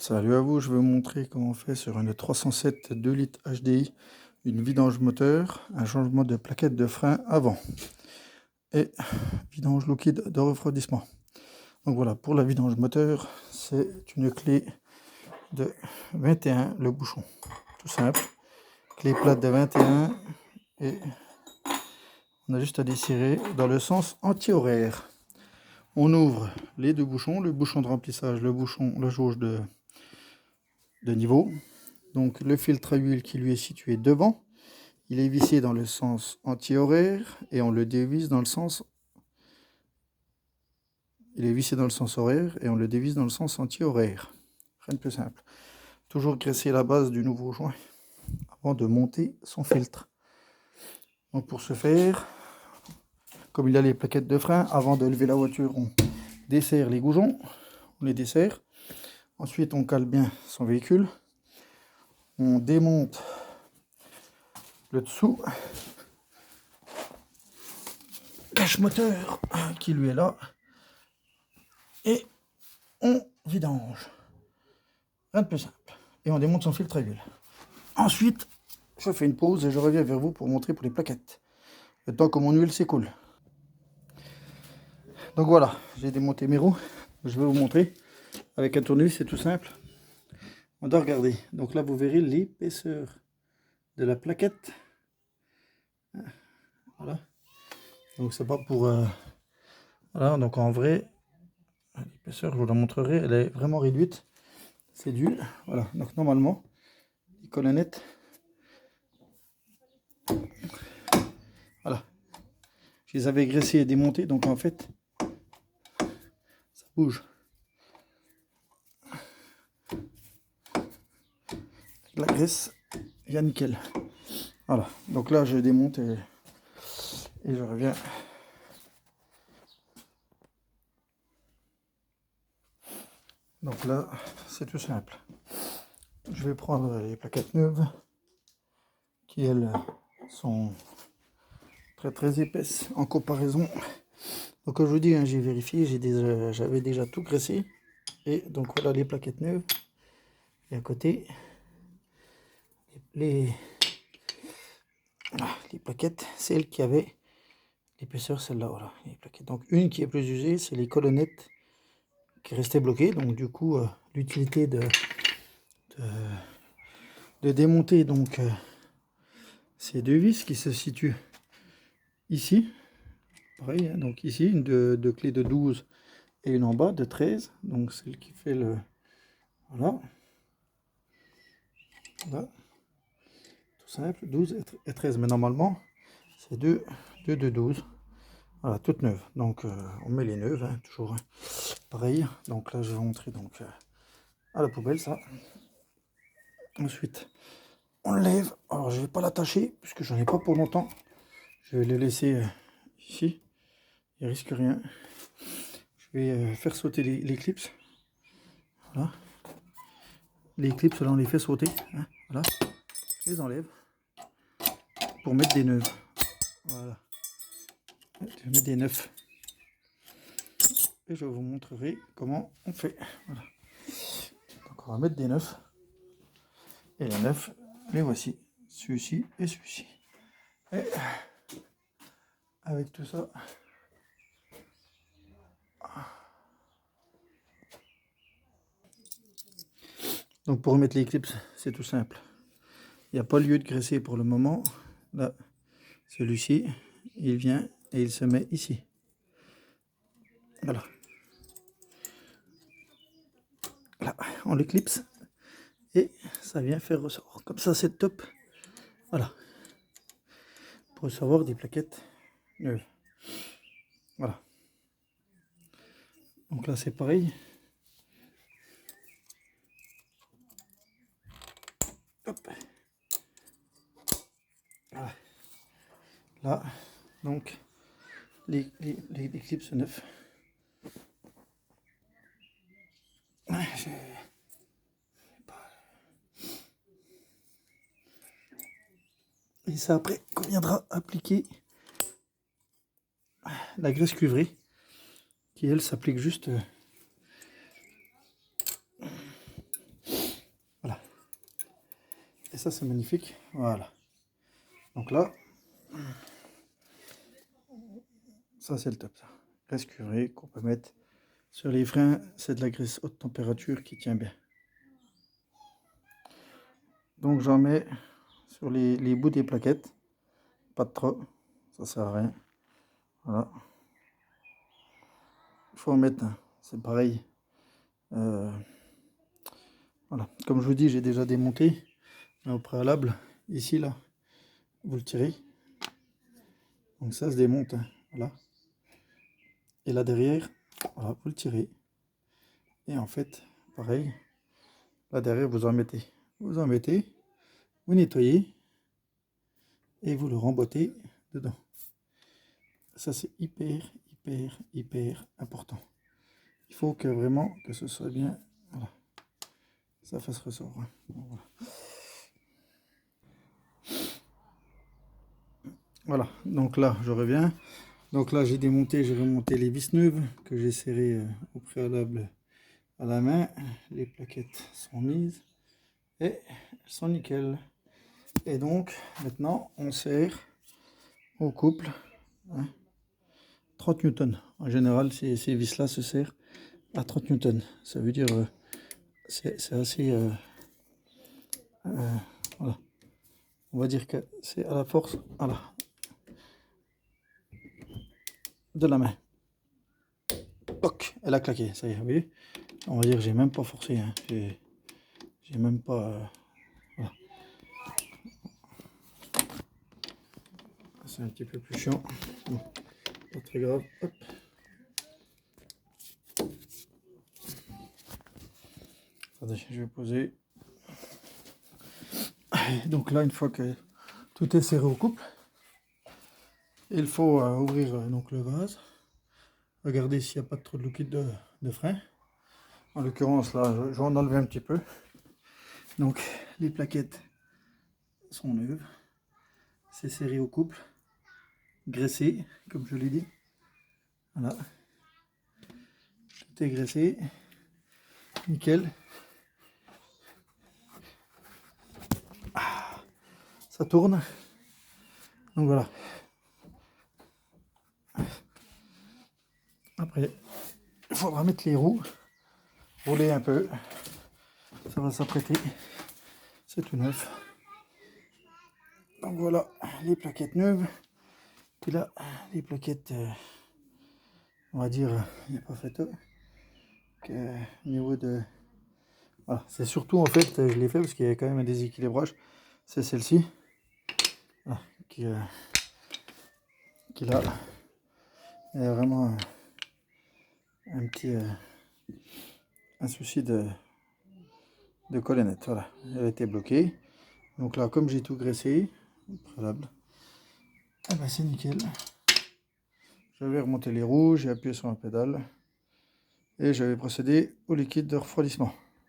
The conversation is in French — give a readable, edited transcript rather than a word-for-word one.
Salut à vous, je vais vous montrer comment on fait sur une 307 2 litres HDI, une vidange moteur, un changement de plaquette de frein avant et vidange liquide de refroidissement. Donc voilà, pour la vidange moteur, c'est une clé de 21, le bouchon, tout simple. Clé plate de 21 et on a juste à desserrer dans le sens anti-horaire. On ouvre les deux bouchons, le bouchon de remplissage, le bouchon, la jauge de niveau. Donc le filtre à huile qui lui est situé devant, il est vissé dans le sens anti-horaire et on le dévisse dans le sens. Il est vissé dans le sens horaire et on le dévisse dans le sens anti-horaire. Rien de plus simple. Toujours graisser la base du nouveau joint avant de monter son filtre. Donc pour ce faire, comme il y a les plaquettes de frein, avant de lever la voiture, on desserre les goujons, on les desserre. Ensuite, on cale bien son véhicule. On démonte le dessous, cache moteur qui lui est là, et on vidange. Rien de plus simple. Et on démonte son filtre à huile. Ensuite, je fais une pause et je reviens vers vous pour montrer pour les plaquettes. Le temps que mon huile s'écoule. Donc voilà, j'ai démonté mes roues. Je vais vous montrer. Avec un tournevis, c'est tout simple. On doit regarder. Donc là, vous verrez l'épaisseur de la plaquette. Voilà. Donc c'est pas pour... Voilà, donc en vrai, l'épaisseur, je vous la montrerai, elle est vraiment réduite. C'est dû. Voilà, donc normalement, les colonnettes... Voilà. Je les avais graissées et démontées, donc en fait, ça bouge. La graisse, il y a nickel. Voilà, donc là je démonte et je reviens. Donc là, c'est tout simple. Je vais prendre les plaquettes neuves qui elles sont très épaisses en comparaison. Donc comme je vous dis, hein, j'ai vérifié, j'avais déjà tout graissé. Et donc voilà les plaquettes neuves. Et à côté, les plaquettes, celles qui avaient l'épaisseur, celle-là, voilà, les plaquettes. Donc une qui est plus usée, c'est les colonnettes qui restaient bloquées. Donc du coup, l'utilité de démonter donc ces deux vis qui se situent ici. Pareil, hein, donc ici, une de clé de 12 et une en bas de 13. Donc celle qui fait le... Voilà. Voilà. Tout simple, 12 et 13. Mais normalement, c'est deux de 12. Voilà, toutes neuves. Donc on met les neuves, hein, toujours hein, pareil. Donc là, je vais montrer donc, à la poubelle ça. Ensuite, on le lève. Alors, je vais pas l'attacher puisque j'en ai pas pour longtemps. Je vais le laisser ici. Il risque rien. Je vais faire sauter les clips. Voilà. Les clips, là, on les fait sauter. Hein, voilà. Je les enlève pour mettre des neuves. Voilà. Je vais mettre des neufs. Et je vous montrerai comment on fait. Voilà. Donc, on va mettre des neufs. Et les neufs, les voici. Celui-ci et celui-ci. Et avec tout ça... Donc pour remettre les clips, c'est tout simple. Il n'y a pas lieu de graisser pour le moment. Là, celui-ci, il vient et il se met ici. Voilà. Là, on l'éclipse et ça vient faire ressort. Comme ça, c'est top. Voilà. Pour recevoir des plaquettes neuves. Voilà. Donc là, c'est pareil. Hop. Voilà. Là, donc, les clips neufs. Et ça, après, qu'on viendra appliquer la graisse cuivrée, qui elle s'applique juste ça c'est magnifique. Voilà. Donc là, ça c'est le top. Ça. Graisse curée qu'on peut mettre sur les freins. C'est de la graisse haute température qui tient bien. Donc j'en mets sur les bouts des plaquettes. Pas de trop. Ça sert à rien. Voilà. Il faut en mettre un. C'est pareil. Voilà. Comme je vous dis, j'ai déjà démonté. Au préalable, ici, là, vous le tirez. Donc ça se démonte. Hein. Voilà. Et là derrière, voilà, vous le tirez. Et en fait, pareil, là derrière, vous en mettez. Vous en mettez, vous nettoyez et vous le rembottez dedans. Ça, c'est hyper important. Il faut que vraiment que ce soit bien, voilà, ça fasse ressort. Hein. Voilà, donc là, je reviens. Donc là, j'ai démonté, j'ai remonté les vis neuves que j'ai serrées au préalable à la main. Les plaquettes sont mises et elles sont nickel. Et donc, maintenant, on serre au couple hein, 30 newtons. En général, ces vis-là se serrent à 30 newtons. Ça veut dire, c'est assez... voilà. On va dire que c'est à la force voilà, de la main. Toc, elle a claqué, ça y est, vous voyez. On va dire que j'ai même pas forcé. Hein. J'ai même pas... voilà. C'est un petit peu plus chiant. Bon, pas très grave. Hop. Attendez, je vais poser. Donc là, une fois que tout est serré au couple, il faut ouvrir donc le vase. Regardez s'il n'y a pas trop de liquide de frein. En l'occurrence, là, je vais en enlever un petit peu. Donc, les plaquettes sont neuves. C'est serré au couple. Graissé, comme je l'ai dit. Voilà. Tout est graissé. Nickel. Ah, ça tourne. Donc voilà. Après, il faudra mettre les roues. Rouler un peu. Ça va s'apprêter. C'est tout neuf. Donc voilà, les plaquettes neuves. Puis là, les plaquettes, on va dire, il n'y a pas fait au niveau de... Voilà, c'est surtout en fait, je l'ai fait parce qu'il y a quand même un déséquilibrage. C'est celle-ci voilà, qui là, il y a vraiment un petit un souci de colonnette. Voilà, elle a été bloquée. Donc là, comme j'ai tout graissé, préalable, ah ben c'est nickel. Je vais remonter les roues, j'ai appuyé sur la pédale et je vais procéder au liquide de refroidissement.